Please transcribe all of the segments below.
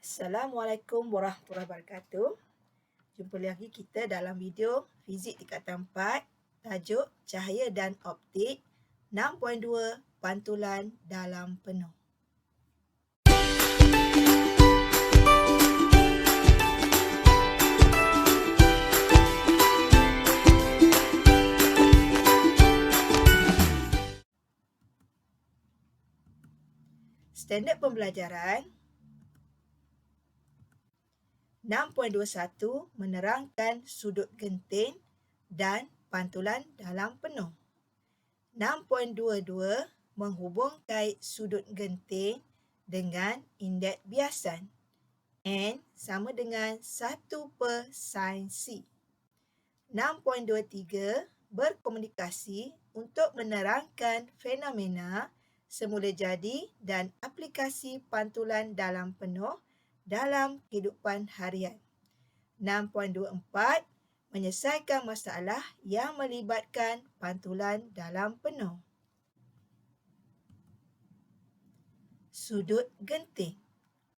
Assalamualaikum warahmatullahi wabarakatuh. Jumpa lagi kita dalam video fizik tingkatan 4, tajuk cahaya dan optik 6.2 pantulan dalam penuh. Standard pembelajaran 6.21 menerangkan sudut genting dan pantulan dalam penuh. 6.22 menghubungkan sudut genting dengan indeks biasan. N sama dengan 1/sin C. 6.23 berkomunikasi untuk menerangkan fenomena semula jadi dan aplikasi pantulan dalam penuh dalam kehidupan harian. 6.24 menyelesaikan masalah yang melibatkan pantulan dalam penuh. Sudut genting.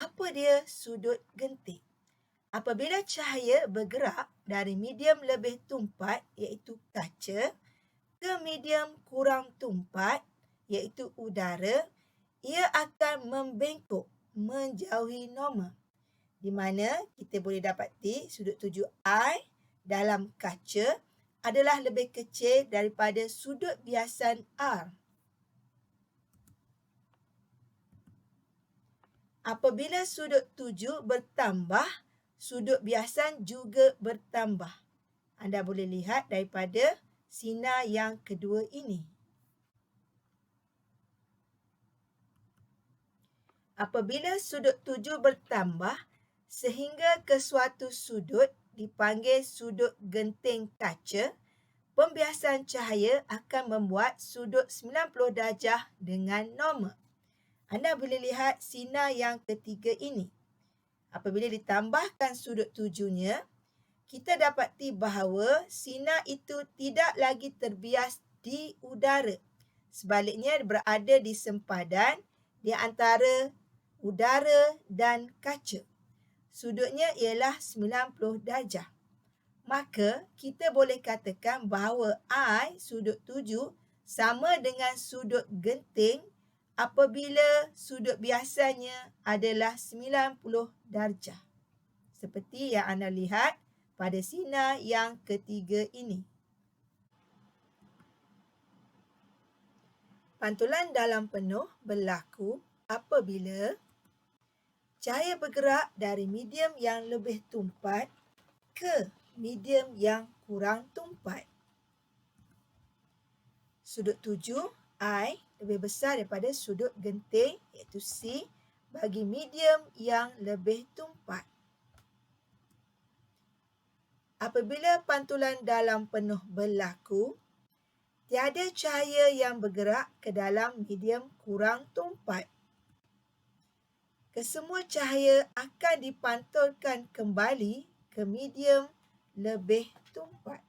Apa dia sudut genting? Apabila cahaya bergerak dari medium lebih tumpat iaitu kaca ke medium kurang tumpat iaitu udara, ia akan membengkok menjauhi norma, di mana kita boleh dapati sudut tuju I dalam kaca adalah lebih kecil daripada sudut biasan R. Apabila sudut tuju bertambah, sudut biasan juga bertambah. Anda boleh lihat daripada sinar yang kedua ini. Apabila sudut tuju bertambah sehingga ke suatu sudut dipanggil sudut genting kaca, pembiasan cahaya akan membuat sudut 90 darjah dengan norma. Anda boleh lihat sinar yang ketiga ini. Apabila ditambahkan sudut tujunya, kita dapati bahawa sinar itu tidak lagi terbias di udara. Sebaliknya berada di sempadan di antara udara dan kaca. Sudutnya ialah 90 darjah. Maka kita boleh katakan bahawa I sudut tuju sama dengan sudut genting apabila sudut biasanya adalah 90 darjah. Seperti yang anda lihat pada sinar yang ketiga ini. Pantulan dalam penuh berlaku apabila cahaya bergerak dari medium yang lebih tumpat ke medium yang kurang tumpat. Sudut tuju I lebih besar daripada sudut genting iaitu C bagi medium yang lebih tumpat. Apabila pantulan dalam penuh berlaku, tiada cahaya yang bergerak ke dalam medium kurang tumpat. Kesemua cahaya akan dipantulkan kembali ke medium lebih tumpat.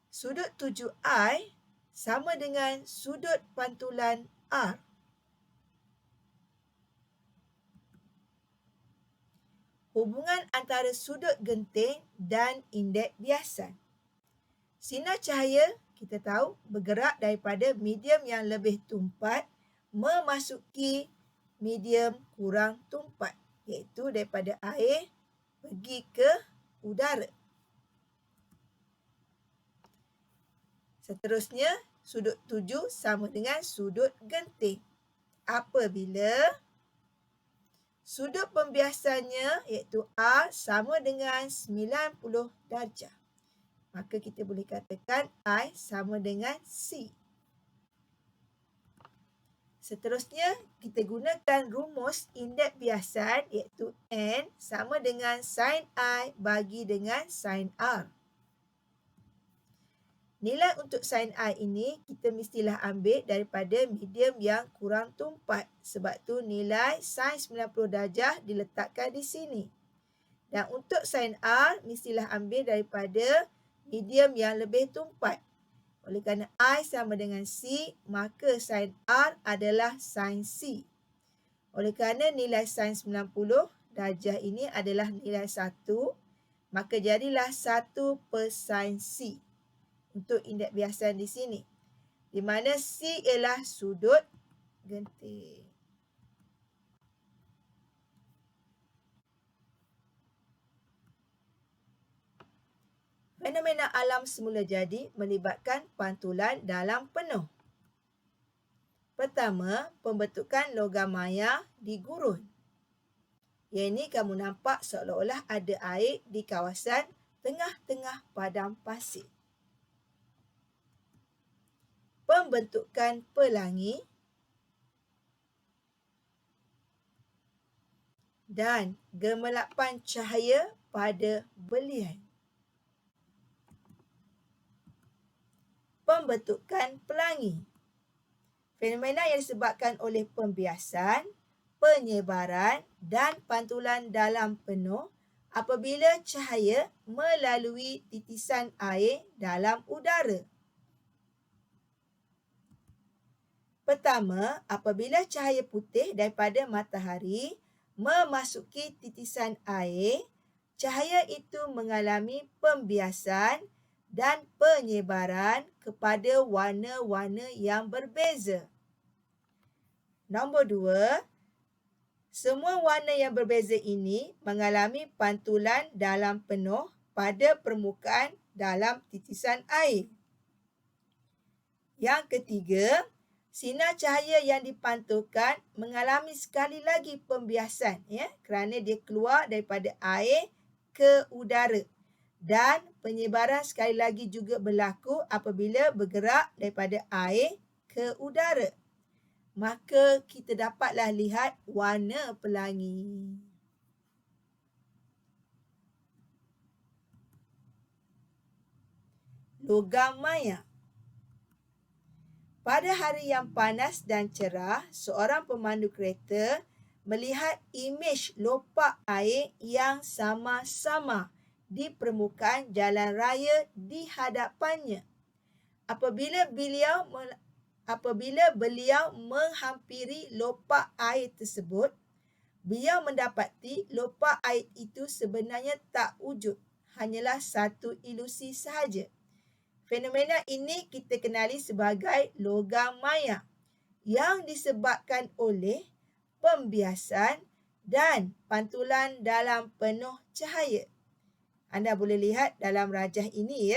Sudut tuju I sama dengan sudut pantulan R. Hubungan antara sudut genting dan indeks biasan. Sinar cahaya kita tahu bergerak daripada medium yang lebih tumpat memasuki medium kurang tumpat iaitu daripada air pergi ke udara. Seterusnya, sudut tuju sama dengan sudut genting apabila sudut pembiasannya iaitu R sama dengan 90 darjah. Maka kita boleh katakan I sama dengan C. Seterusnya, kita gunakan rumus indeks biasan iaitu N sama dengan sin I bagi dengan sin R. Nilai untuk sin I ini kita mestilah ambil daripada medium yang kurang tumpat. Sebab tu nilai sin 90 darjah diletakkan di sini. Dan untuk sin R mestilah ambil daripada medium yang lebih tumpat. Oleh kerana I sama dengan C, maka sin R adalah sin C. Oleh kerana nilai sin 90 darjah ini adalah nilai 1, maka jadilah 1 per sin C untuk indeks biasan di sini. Di mana C ialah sudut genting. Fenomena alam semula jadi melibatkan pantulan dalam penuh. Pertama, pembentukan logam maya di gurun. Yang ini kamu nampak seolah-olah ada air di kawasan tengah-tengah padang pasir. Pembentukan pelangi dan gemelapan cahaya pada belian. Pembentukan pelangi. Fenomena yang disebabkan oleh pembiasan, penyebaran dan pantulan dalam penuh apabila cahaya melalui titisan air dalam udara. Pertama, apabila cahaya putih daripada matahari memasuki titisan air, cahaya itu mengalami pembiasan dan penyebaran kepada warna-warna yang berbeza. Nombor 2, semua warna yang berbeza ini mengalami pantulan dalam penuh pada permukaan dalam titisan air. Yang ketiga, sinar cahaya yang dipantulkan mengalami sekali lagi pembiasan kerana dia keluar daripada air ke udara. Dan penyebaran sekali lagi juga berlaku apabila bergerak daripada air ke udara. Maka kita dapatlah lihat warna pelangi. Logam maya. Pada hari yang panas dan cerah, seorang pemandu kereta melihat imej lopak air yang sama-sama di permukaan jalan raya di hadapannya. Apabila beliau menghampiri lopak air tersebut, beliau mendapati lopak air itu sebenarnya tak wujud, hanyalah satu ilusi sahaja. Fenomena ini kita kenali sebagai logam maya yang disebabkan oleh pembiasan dan pantulan dalam penuh cahaya. Anda boleh lihat dalam rajah ini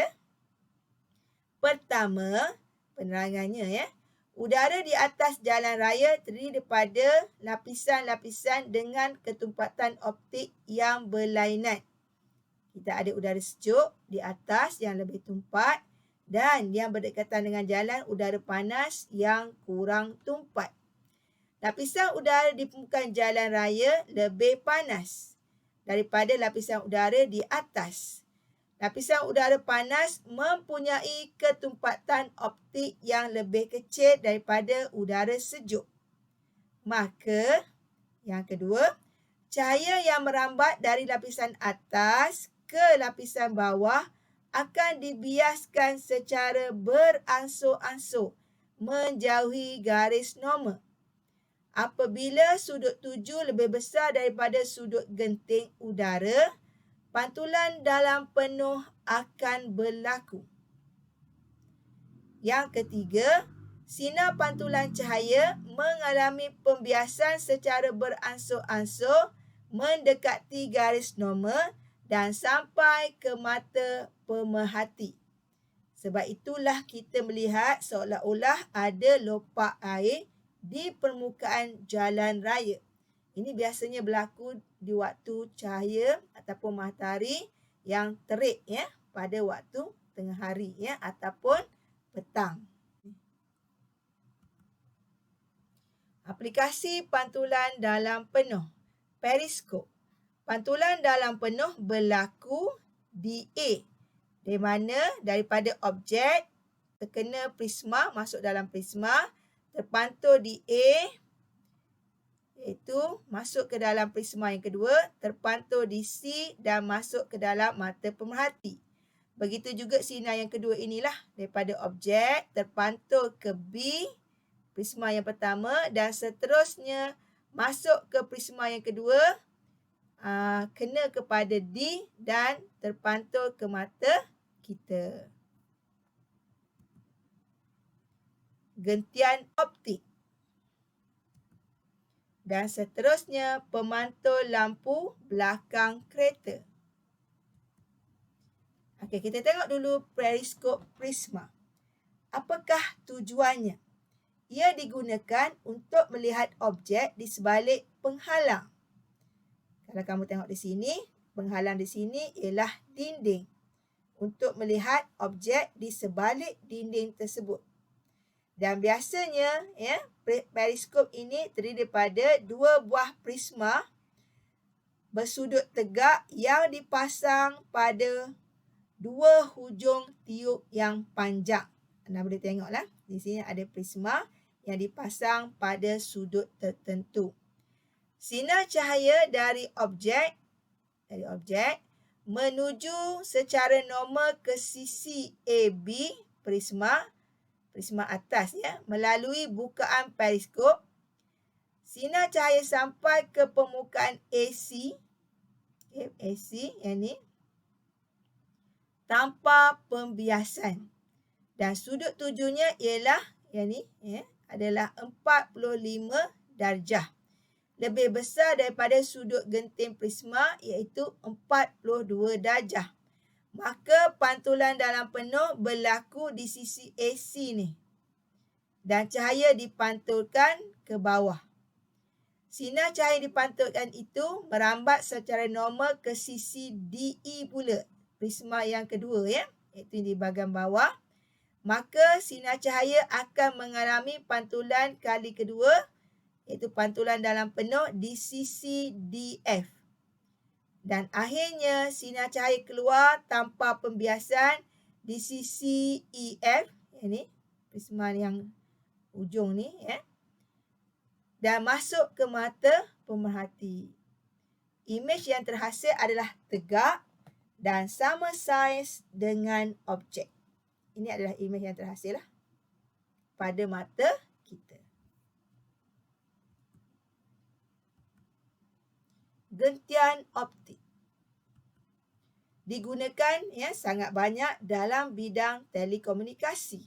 Pertama, penerangannya udara di atas jalan raya terdiri daripada lapisan-lapisan dengan ketumpatan optik yang berlainan. Kita ada udara sejuk di atas yang lebih tumpat dan yang berdekatan dengan jalan udara panas yang kurang tumpat. Lapisan udara di permukaan jalan raya lebih panas daripada lapisan udara di atas. Lapisan udara panas mempunyai ketumpatan optik yang lebih kecil daripada udara sejuk. Maka, yang kedua, cahaya yang merambat dari lapisan atas ke lapisan bawah akan dibiaskan secara beransur-ansur menjauhi garis normal. Apabila sudut tuju lebih besar daripada sudut genting udara, pantulan dalam penuh akan berlaku. Yang ketiga, sinar pantulan cahaya mengalami pembiasan secara beransur-ansur mendekati garis normal dan sampai ke mata pemerhati. Sebab itulah kita melihat seolah-olah ada lopak air di permukaan jalan raya. Ini biasanya berlaku di waktu cahaya ataupun matahari yang terik pada waktu tengah hari ataupun petang. Aplikasi pantulan dalam penuh. Periskop. Pantulan dalam penuh berlaku di A, di mana daripada objek terkena prisma, masuk dalam prisma, terpantul di A, iaitu masuk ke dalam prisma yang kedua, terpantul di C dan masuk ke dalam mata pemerhati. Begitu juga sinar yang kedua inilah daripada objek terpantul ke B, prisma yang pertama, dan seterusnya masuk ke prisma yang kedua, kena kepada D dan terpantul ke mata kita. Gentian optik. Dan seterusnya pemantul lampu belakang kereta. Okey, kita tengok dulu periskop prisma. Apakah tujuannya? Ia digunakan untuk melihat objek di sebalik penghalang. Kalau kamu tengok di sini, penghalang di sini ialah dinding. Untuk melihat objek di sebalik dinding tersebut. Dan biasanya, periskop ini terdiri daripada dua buah prisma bersudut tegak yang dipasang pada dua hujung tiub yang panjang. Anda boleh tengoklah, di sini ada prisma yang dipasang pada sudut tertentu. Sinar cahaya dari objek menuju secara normal ke sisi AB prisma atas melalui bukaan periskop. Sinar cahaya sampai ke permukaan AC, yang ni, tanpa pembiasan. Dan sudut tujunya ialah yang ni adalah 45 darjah. Lebih besar daripada sudut genting prisma iaitu 42 darjah. Maka pantulan dalam penuh berlaku di sisi AC ni. Dan cahaya dipantulkan ke bawah. Sinar cahaya dipantulkan itu merambat secara normal ke sisi DE pula. Prisma yang kedua iaitu di bahagian bawah. Maka sinar cahaya akan mengalami pantulan kali kedua iaitu pantulan dalam penuh di sisi DF. Dan akhirnya sinar cahaya keluar tanpa pembiasan di sisi EF, ini prisma yang ujung ni dan masuk ke mata pemerhati. Imej yang terhasil adalah tegak dan sama saiz dengan objek. Ini adalah imej yang terhasil pada mata kita. Gentian optik digunakan sangat banyak dalam bidang telekomunikasi.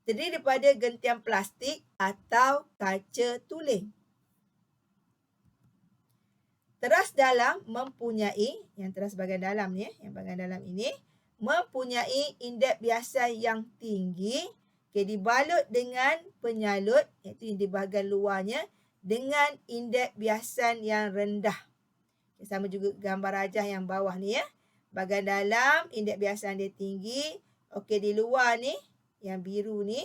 Terdiri daripada gentian plastik atau kaca tuling. Teras dalam mempunyai, yang teras bahagian dalam ni, yang bahagian dalam ini, mempunyai indeks biasan yang tinggi, dibalut dengan penyalut, iaitu di bahagian luarnya, dengan indeks biasan yang rendah. Sama juga gambar rajah yang bawah ni Bahagian dalam, indeks biasan dia tinggi. Okey, di luar ni, yang biru ni,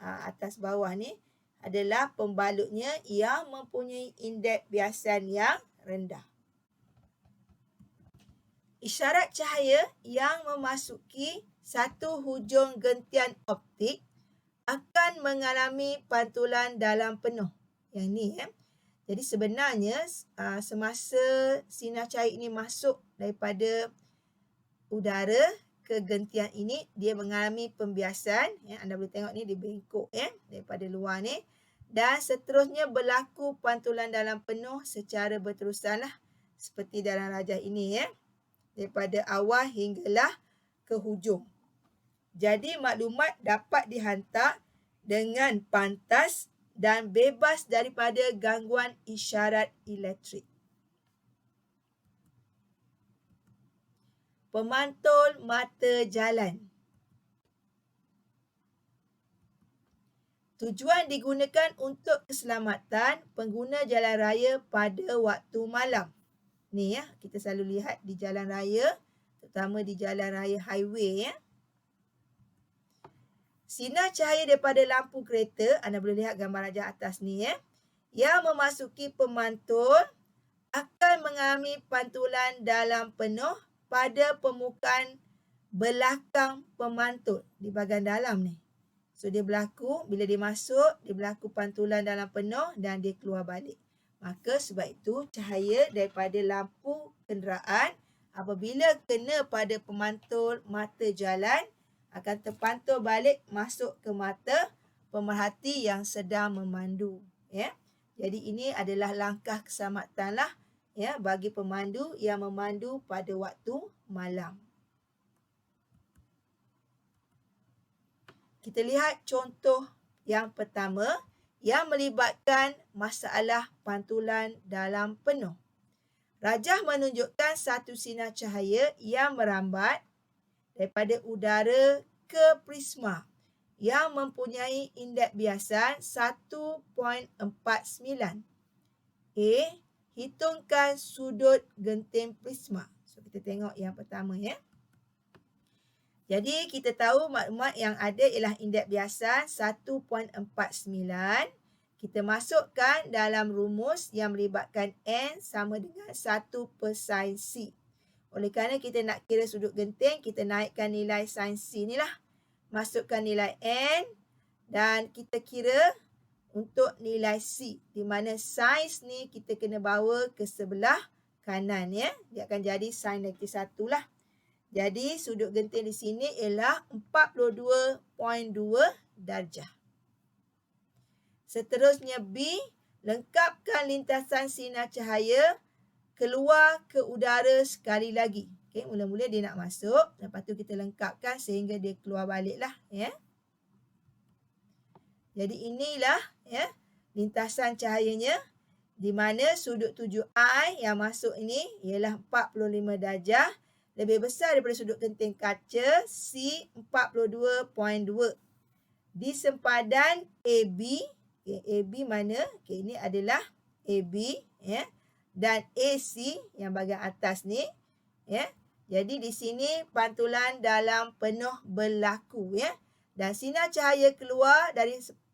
atas bawah ni, adalah pembalutnya yang mempunyai indeks biasan yang rendah. Isyarat cahaya yang memasuki satu hujung gentian optik akan mengalami pantulan dalam penuh. Yang ni Jadi sebenarnya semasa sinar cahaya ini masuk daripada udara ke gentian ini, dia mengalami pembiasan. Anda boleh tengok ni dia bengkok daripada luar ni. Dan seterusnya berlaku pantulan dalam penuh secara berterusan seperti dalam rajah ini daripada awal hinggalah ke hujung. Jadi maklumat dapat dihantar dengan pantas dan bebas daripada gangguan isyarat elektrik. Pemantul mata jalan. Tujuan digunakan untuk keselamatan pengguna jalan raya pada waktu malam. Ni kita selalu lihat di jalan raya, terutama di jalan raya highway Sinar cahaya daripada lampu kereta, anda boleh lihat gambar rajah atas ni yang memasuki pemantul akan mengalami pantulan dalam penuh pada permukaan belakang pemantul di bahagian dalam ni. So dia berlaku, bila dia masuk, dia berlaku pantulan dalam penuh dan dia keluar balik. Maka sebab itu cahaya daripada lampu kenderaan apabila kena pada pemantul mata jalan, akan terpantul balik masuk ke mata pemerhati yang sedang memandu. Ya. Jadi ini adalah langkah keselamatanlah ya bagi pemandu yang memandu pada waktu malam. Kita lihat contoh yang pertama yang melibatkan masalah pantulan dalam penuh. Rajah menunjukkan satu sinar cahaya yang merambat daripada udara ke prisma yang mempunyai indeks biasan 1.49. A. Hitungkan sudut genting prisma. So, kita tengok yang pertama ya. Jadi, kita tahu maklumat yang ada ialah indeks biasan 1.49. Kita masukkan dalam rumus yang melibatkan N sama dengan 1/sin C. Oleh kerana kita nak kira sudut genting, kita naikkan nilai sin C ni lah. Masukkan nilai N dan kita kira untuk nilai C. Di mana sin ni kita kena bawa ke sebelah kanan ya. Dia akan jadi sin -1 lah. Jadi sudut genting di sini ialah 42.2 darjah. Seterusnya B, lengkapkan lintasan sinar cahaya keluar ke udara sekali lagi. Okey, mula-mula dia nak masuk, lepas tu kita lengkapkan sehingga dia keluar baliklah ya. Jadi inilah ya lintasan cahayanya di mana sudut tuju I yang masuk ini ialah 45 darjah. Lebih besar daripada sudut genting kaca C 42.2. Di sempadan AB, okay, AB mana? Okay, ini adalah AB ya. Dan AC yang bahagian atas ni ya. Jadi di sini pantulan dalam penuh berlaku ya. Dan sinar cahaya keluar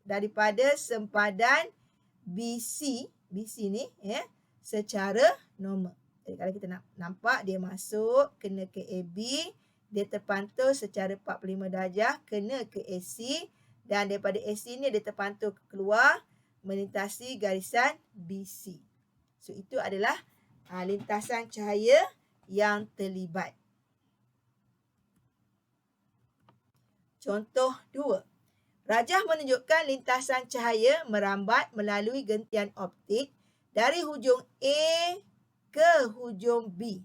daripada sempadan BC ni ya secara normal. Jadi kalau kita nak nampak dia masuk kena ke AB, dia terpantul secara 45 darjah kena ke AC dan daripada AC ni dia terpantul keluar melintasi garisan BC. So itu adalah lintasan cahaya yang terlibat. Contoh 2. Rajah menunjukkan lintasan cahaya merambat melalui gentian optik dari hujung A ke hujung B.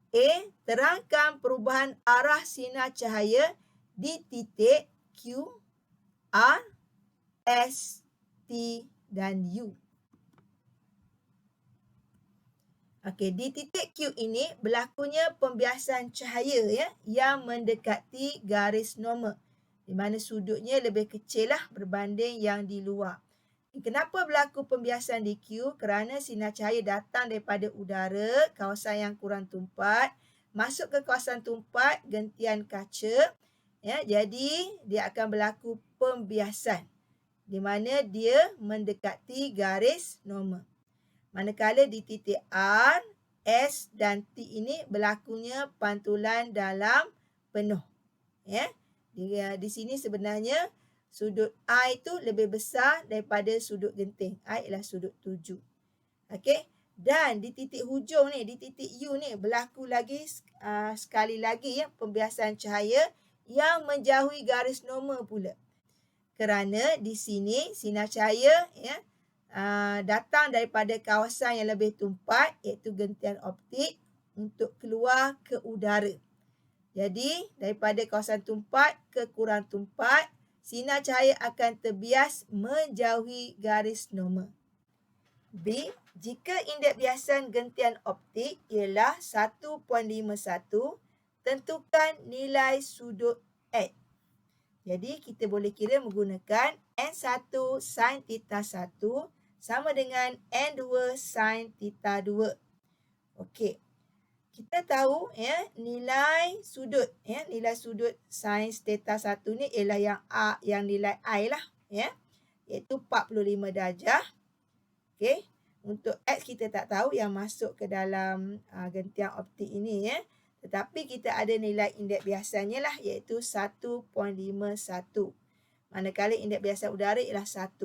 A. Terangkan perubahan arah sinar cahaya di titik Q, R, S, T dan U. Okey, di titik Q ini berlakunya pembiasan cahaya ya yang mendekati garis normal. Di mana sudutnya lebih kecil lah berbanding yang di luar. Kenapa berlaku pembiasan di Q? Kerana sinar cahaya datang daripada udara, kawasan yang kurang tumpat, masuk ke kawasan tumpat, gentian kaca. Ya, jadi dia akan berlaku pembiasan di mana dia mendekati garis normal. Manakala di titik R, S dan T ini berlakunya pantulan dalam penuh. Ya. Di sini sebenarnya sudut I itu lebih besar daripada sudut genting. I ialah sudut tuju. Okey. Dan di titik hujung ni, di titik U ni berlaku lagi sekali lagi ya pembiasan cahaya yang menjauhi garis normal pula. Kerana di sini sinar cahaya ya datang daripada kawasan yang lebih tumpat iaitu gentian optik untuk keluar ke udara. Jadi daripada kawasan tumpat ke kurang tumpat, sinar cahaya akan terbias menjauhi garis normal. B. Jika indeks biasan gentian optik ialah 1.51, tentukan nilai sudut X. Jadi kita boleh kira menggunakan N1 sin theta 1 sama dengan N2 sin theta 2. Okey. Kita tahu ya nilai sudut sin theta 1 ni ialah yang nilai I lah ya iaitu 45 darjah. Okey, untuk X kita tak tahu yang masuk ke dalam gentian optik ini ya. Tetapi kita ada nilai indeks biasanya lah iaitu 1.51. Manakala indeks biasan udara ialah 1.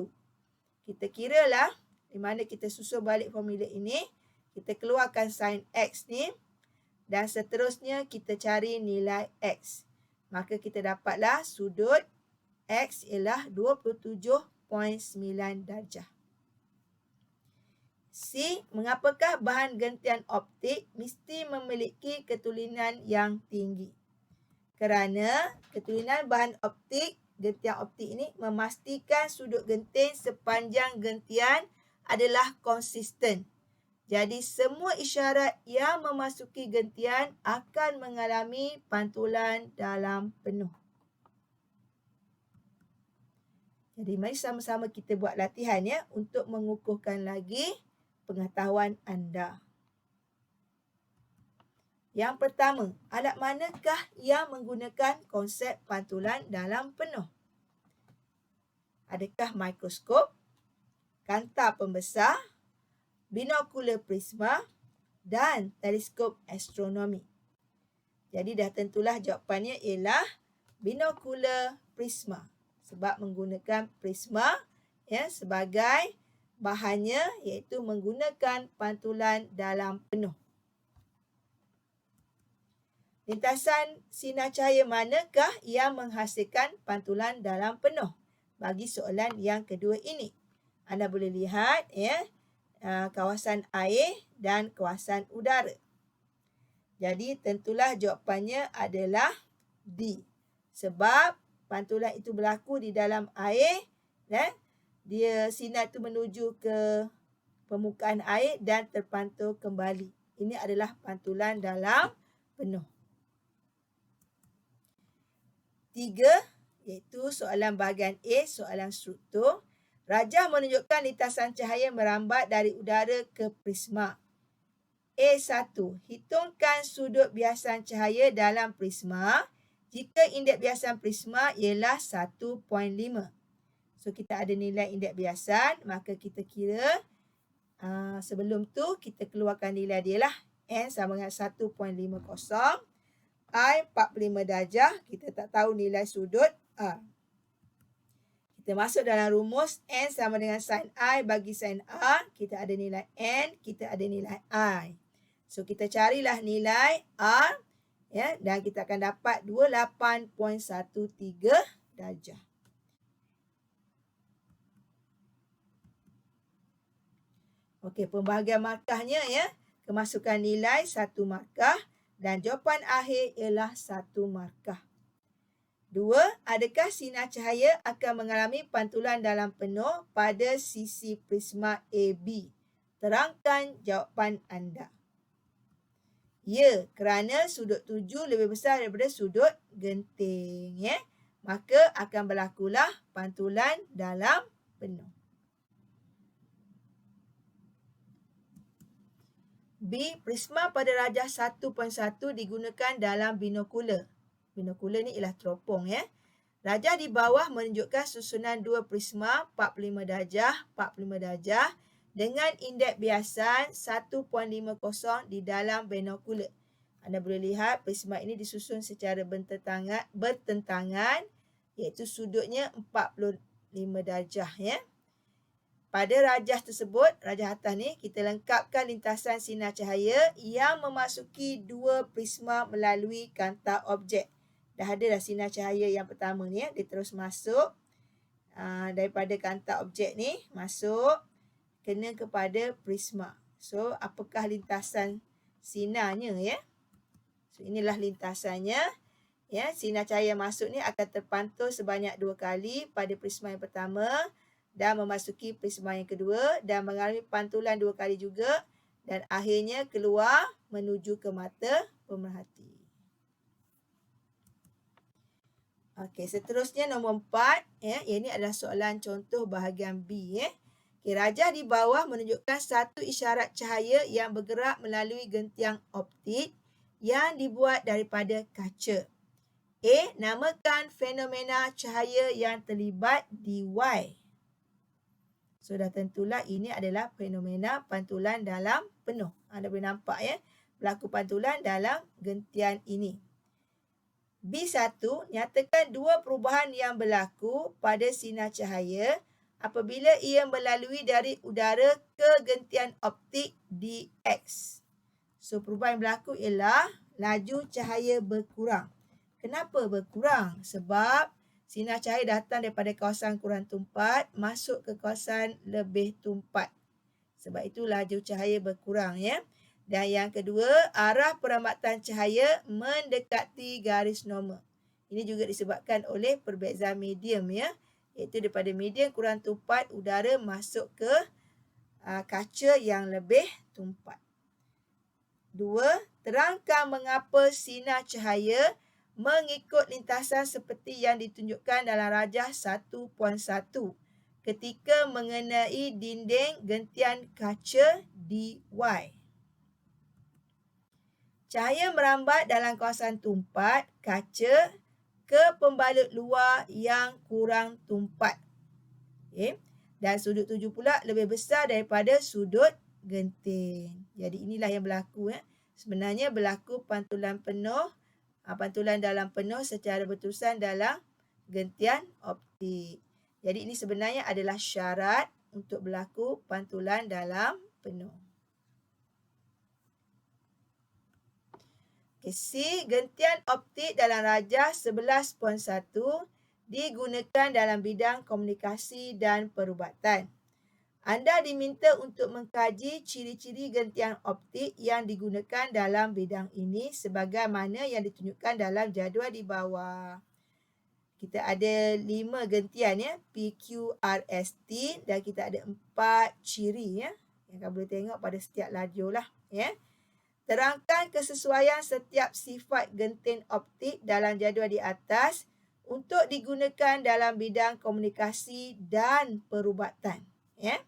Kita kiralah di mana kita susun balik formula ini, kita keluarkan sin X ni. dan seterusnya kita cari nilai X. Maka kita dapatlah sudut X ialah 27.9 darjah. C. Mengapakah bahan gentian optik mesti memiliki ketulinan yang tinggi? Kerana ketulinan bahan optik, gentian optik ini memastikan sudut genting sepanjang gentian adalah konsisten. Jadi semua isyarat yang memasuki gentian akan mengalami pantulan dalam penuh. Jadi mari sama-sama kita buat latihan ya untuk mengukuhkan lagi pengetahuan anda. Yang pertama, alat manakah yang menggunakan konsep pantulan dalam penuh? Adakah mikroskop, kanta pembesar, binokular prisma dan teleskop astronomi? Jadi dah tentulah jawapannya ialah binokular prisma sebab menggunakan prisma ya sebagai bahannya iaitu menggunakan pantulan dalam penuh. Lintasan sinar cahaya manakah yang menghasilkan pantulan dalam penuh? Bagi soalan yang kedua ini. Anda boleh lihat ya kawasan air dan kawasan udara. Jadi tentulah jawapannya adalah D. Sebab pantulan itu berlaku di dalam air dan dia sinar itu menuju ke permukaan air dan terpantul kembali. Ini adalah pantulan dalam penuh. 3, iaitu soalan bahagian A, soalan struktur. Rajah menunjukkan lintasan cahaya merambat dari udara ke prisma. A1. Hitungkan sudut biasan cahaya dalam prisma jika indeks biasan prisma ialah 1.5. So, kita ada nilai indeks biasan, maka kita kira sebelum tu kita keluarkan nilai dia lah. N sama dengan 1.50. I 45 darjah. Kita tak tahu nilai sudut A. Kita masuk dalam rumus N sama dengan sin I bagi sin A. Kita ada nilai N, kita ada nilai I. So, kita carilah nilai A ya, dan kita akan dapat 28.13 darjah. Okey, pembahagian markahnya ya. Kemasukan nilai 1 markah dan jawapan akhir ialah 1 markah. 2. Adakah sinar cahaya akan mengalami pantulan dalam penuh pada sisi prisma AB? Terangkan jawapan anda. Ya, kerana sudut tuju lebih besar daripada sudut genting. Ya. Maka akan berlakulah pantulan dalam penuh. B. Prisma pada rajah 1.1 digunakan dalam binokular. Binokular ni ialah teropong ya. Rajah di bawah menunjukkan susunan dua prisma 45 darjah, 45 darjah dengan indeks biasan 1.50 di dalam binokular. Anda boleh lihat prisma ini disusun secara bertentangan iaitu sudutnya 45 darjah ya. Pada rajah tersebut, rajah atas ni, kita lengkapkan lintasan sinar cahaya yang memasuki dua prisma melalui kanta objek. Dah ada dah sinar cahaya yang pertama ni, dia terus masuk daripada kanta objek ni, masuk kena kepada prisma. So, apakah lintasan sinarnya ya? So, inilah lintasannya. Ya, sinar cahaya masuk ni akan terpantul sebanyak 2 kali pada prisma yang pertama dan memasuki prisma yang kedua dan mengalami pantulan 2 kali juga dan akhirnya keluar menuju ke mata pemerhati. Okey, seterusnya nombor 4 ya, ini adalah soalan contoh bahagian B ya. Okey, rajah di bawah menunjukkan satu isyarat cahaya yang bergerak melalui gentian optik yang dibuat daripada kaca. A. Namakan fenomena cahaya yang terlibat di Y. So, dah tentulah ini adalah fenomena pantulan dalam penuh. Anda boleh nampak ya, berlaku pantulan dalam gentian ini. B1, nyatakan dua perubahan yang berlaku pada sinar cahaya apabila ia melalui dari udara ke gentian optik di X. So, perubahan yang berlaku ialah laju cahaya berkurang. Kenapa berkurang? Sebab sinar cahaya datang daripada kawasan kurang tumpat masuk ke kawasan lebih tumpat. Sebab itu laju cahaya berkurang, ya. Dan yang kedua, arah perambatan cahaya mendekati garis normal. Ini juga disebabkan oleh perbezaan medium, ya. Iaitu daripada medium kurang tumpat, udara masuk ke kaca yang lebih tumpat. 2. Terangkan mengapa sinar cahaya mengikut lintasan seperti yang ditunjukkan dalam rajah 1.1 ketika mengenai dinding gentian kaca DY. Cahaya merambat dalam kawasan tumpat kaca ke pembalut luar yang kurang tumpat. Okay. Dan sudut tuju pula lebih besar daripada sudut genting. Jadi inilah yang berlaku. Sebenarnya berlaku pantulan dalam penuh secara berterusan dalam gentian optik. Jadi ini sebenarnya adalah syarat untuk berlaku pantulan dalam penuh. C. Gentian optik dalam rajah 11.1 digunakan dalam bidang komunikasi dan perubatan. Anda diminta untuk mengkaji ciri-ciri gentian optik yang digunakan dalam bidang ini sebagaimana yang ditunjukkan dalam jadual di bawah. Kita ada 5 gentian, ya, PQRST, dan kita ada 4 ciri, ya, yang kamu boleh tengok pada setiap lajur lah, ya. Terangkan kesesuaian setiap sifat genting optik dalam jadual di atas untuk digunakan dalam bidang komunikasi dan perubatan. Ya.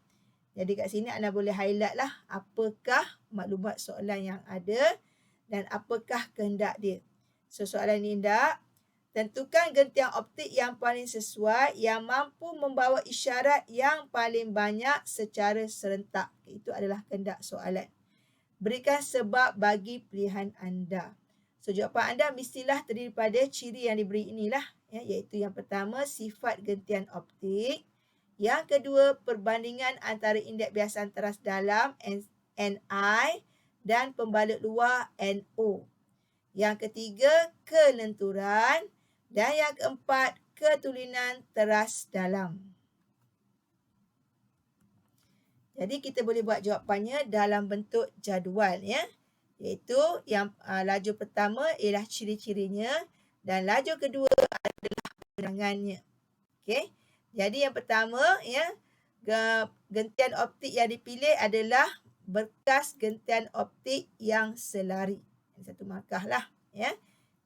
Jadi kat sini anda boleh highlight lah apakah maklumat soalan yang ada dan apakah kehendak dia. So, soalan ini hendak tentukan gentian optik yang paling sesuai yang mampu membawa isyarat yang paling banyak secara serentak. Itu adalah kehendak soalan. Berikan sebab bagi pilihan anda. So, jawapan anda mestilah terdiri pada ciri yang diberi inilah. Ya, iaitu yang pertama, sifat gentian optik. Yang kedua, perbandingan antara indeks biasan teras dalam NI dan pembalut luar NO. Yang ketiga, kelenturan. Dan yang keempat, ketulinan teras dalam. Jadi kita boleh buat jawapannya dalam bentuk jadual, ya. Iaitu yang lajur pertama ialah ciri-cirinya dan lajur kedua adalah penerangannya. Okey. Jadi yang pertama, ya, gentian optik yang dipilih adalah berkas gentian optik yang selari. Ini satu markah lah, ya.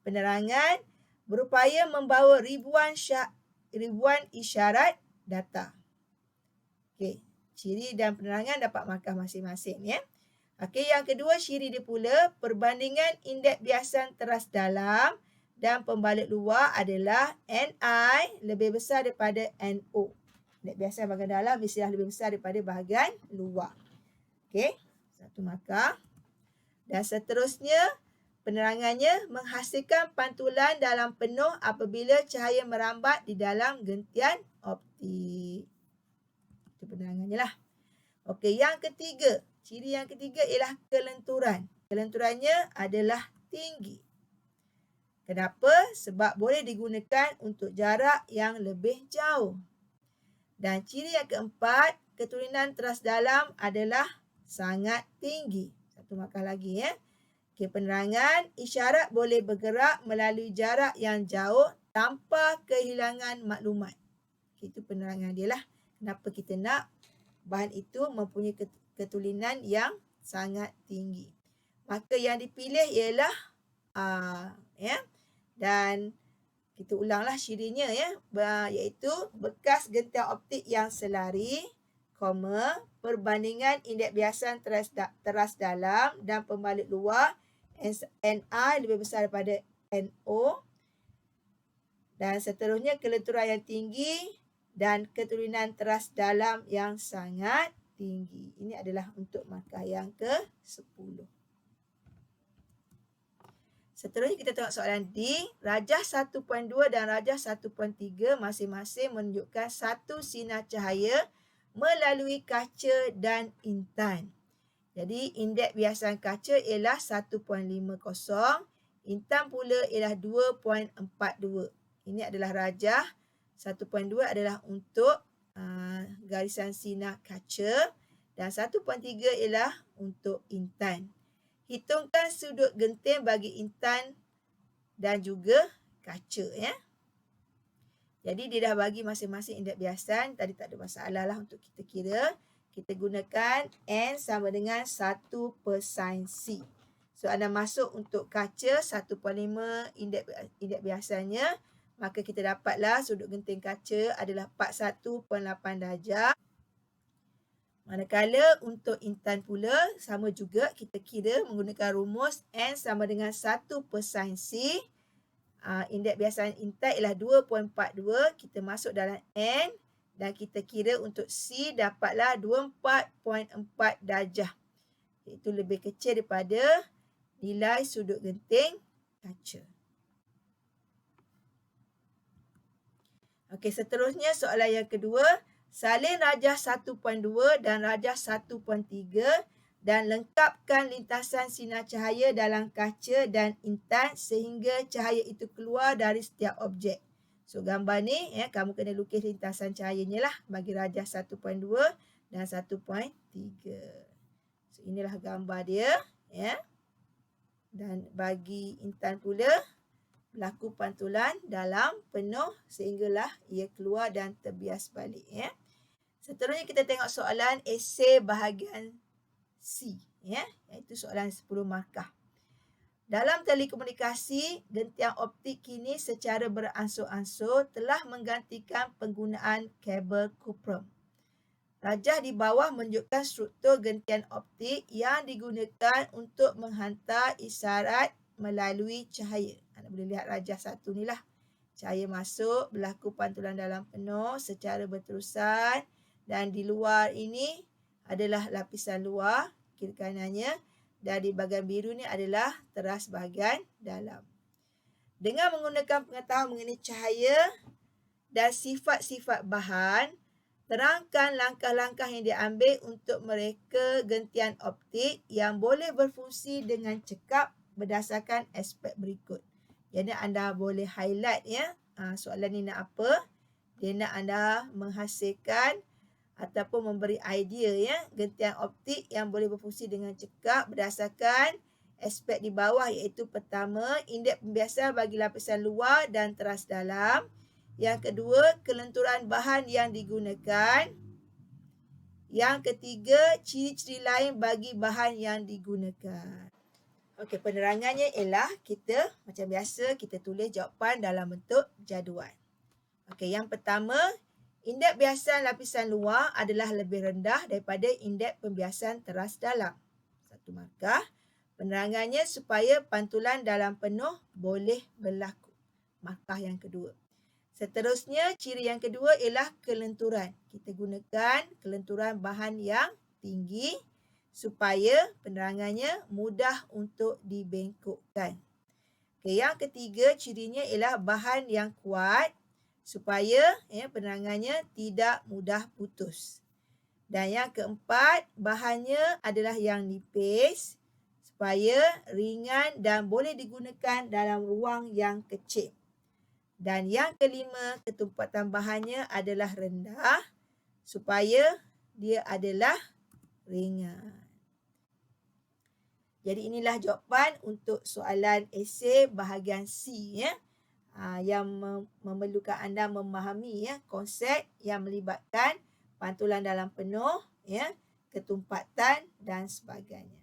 Penerangan berupaya membawa ribuan isyarat data. Okey. Ciri dan penerangan dapat markah masing-masing, ya. Okey, yang kedua ciri dia pula perbandingan indeks biasan teras dalam dan pembalut luar adalah NI lebih besar daripada NO. Indeks biasan bahagian dalam mestilah lebih besar daripada bahagian luar. Okey, satu markah. Dan seterusnya penerangannya menghasilkan pantulan dalam penuh apabila cahaya merambat di dalam gentian optik. Itu penerangannya lah. Okey, yang ketiga. Ciri yang ketiga ialah kelenturan. Kelenturannya adalah tinggi. Kenapa? Sebab boleh digunakan untuk jarak yang lebih jauh. Dan ciri yang keempat, ketulinan teras dalam adalah sangat tinggi. Satu markah lagi, ya. Okey, penerangan, isyarat boleh bergerak melalui jarak yang jauh tanpa kehilangan maklumat. Okey, itu penerangan dia lah. Kenapa kita nak bahan itu mempunyai ketulinan yang sangat tinggi. Maka yang dipilih ialah A, ya. Dan kita ulanglah cirinya, ya, iaitu bekas gentian optik yang selari, perbandingan indeks biasan teras dalam dan pembalut luar NI lebih besar daripada NO. Dan seterusnya kelenturan yang tinggi dan ketulinan teras dalam yang sangat tinggi. Ini adalah untuk markah yang ke-10. Seterusnya kita tengok soalan D. Rajah 1.2 dan rajah 1.3 masing-masing menunjukkan satu sinar cahaya melalui kaca dan intan. Jadi indeks biasan kaca ialah 1.50, intan pula ialah 2.42. Ini adalah rajah. 1.2 adalah untuk garisan sinar kaca dan 1.3 ialah untuk intan. Hitungkan sudut genting bagi intan dan juga kaca, ya. Jadi dia dah bagi masing-masing indeks biasan. Tadi tak ada masalah lah untuk kita kira. Kita gunakan N sama dengan 1 per sin C. So, anda masuk untuk kaca 1.5 indeks biasanya. Maka kita dapatlah sudut genting kaca adalah 41.8 darjah. Manakala untuk intan pula, sama juga kita kira menggunakan rumus N sama dengan 1 per sin C. Indeks biasan intan ialah 2.42. Kita masuk dalam N dan kita kira untuk C dapatlah 24.4 darjah. Iaitu lebih kecil daripada nilai sudut genting kaca. Okey, seterusnya soalan yang kedua. Salin rajah 1.2 dan rajah 1.3 dan lengkapkan lintasan sinar cahaya dalam kaca dan intan sehingga cahaya itu keluar dari setiap objek. So, gambar ni kamu kena lukis lintasan cahayanya lah bagi rajah 1.2 dan 1.3. So, inilah gambar dia, ya. Dan bagi intan pula berlaku pantulan dalam penuh sehinggalah ia keluar dan terbias balik, ya. Seterusnya kita tengok soalan esei bahagian C, ya, iaitu soalan 10 markah. Dalam telekomunikasi, gentian optik kini secara beransur-ansur telah menggantikan penggunaan kabel kuprum. Rajah di bawah menunjukkan struktur gentian optik yang digunakan untuk menghantar isyarat melalui cahaya. Anda boleh lihat rajah 1 ni lah. Cahaya masuk, berlaku pantulan dalam penuh secara berterusan. Dan di luar ini adalah lapisan luar, kiri kanannya. Dan di bahagian biru ni adalah teras bahagian dalam. Dengan menggunakan pengetahuan mengenai cahaya dan sifat-sifat bahan, terangkan langkah-langkah yang diambil untuk mereka gentian optik yang boleh berfungsi dengan cekap berdasarkan aspek berikut. Jadi anda boleh highlight, ya. Soalan ni nak apa? Dia nak anda menghasilkan ataupun memberi idea, ya, gentian optik yang boleh berfungsi dengan cekap berdasarkan aspek di bawah, iaitu pertama, indeks pembiasan bagi lapisan luar dan teras dalam. Yang kedua, kelenturan bahan yang digunakan. Yang ketiga, ciri-ciri lain bagi bahan yang digunakan. Okey, penerangannya ialah kita macam biasa kita tulis jawapan dalam bentuk jadual. Okey, yang pertama, indeks biasan lapisan luar adalah lebih rendah daripada indeks pembiasan teras dalam. 1 markah. Penerangannya supaya pantulan dalam penuh boleh berlaku. Markah yang kedua. Seterusnya, ciri yang kedua ialah kelenturan. Kita gunakan kelenturan bahan yang tinggi supaya penerangannya mudah untuk dibengkokkan. Okay, yang ketiga, cirinya ialah bahan yang kuat supaya penerangannya tidak mudah putus. Dan yang keempat, bahannya adalah yang nipis supaya ringan dan boleh digunakan dalam ruang yang kecil. Dan yang kelima, ketumpatan bahannya adalah rendah supaya dia adalah ringan. Jadi inilah jawapan untuk soalan esei bahagian C, ya. Yang memerlukan anda memahami, ya, konsep yang melibatkan pantulan dalam penuh, ya, ketumpatan dan sebagainya.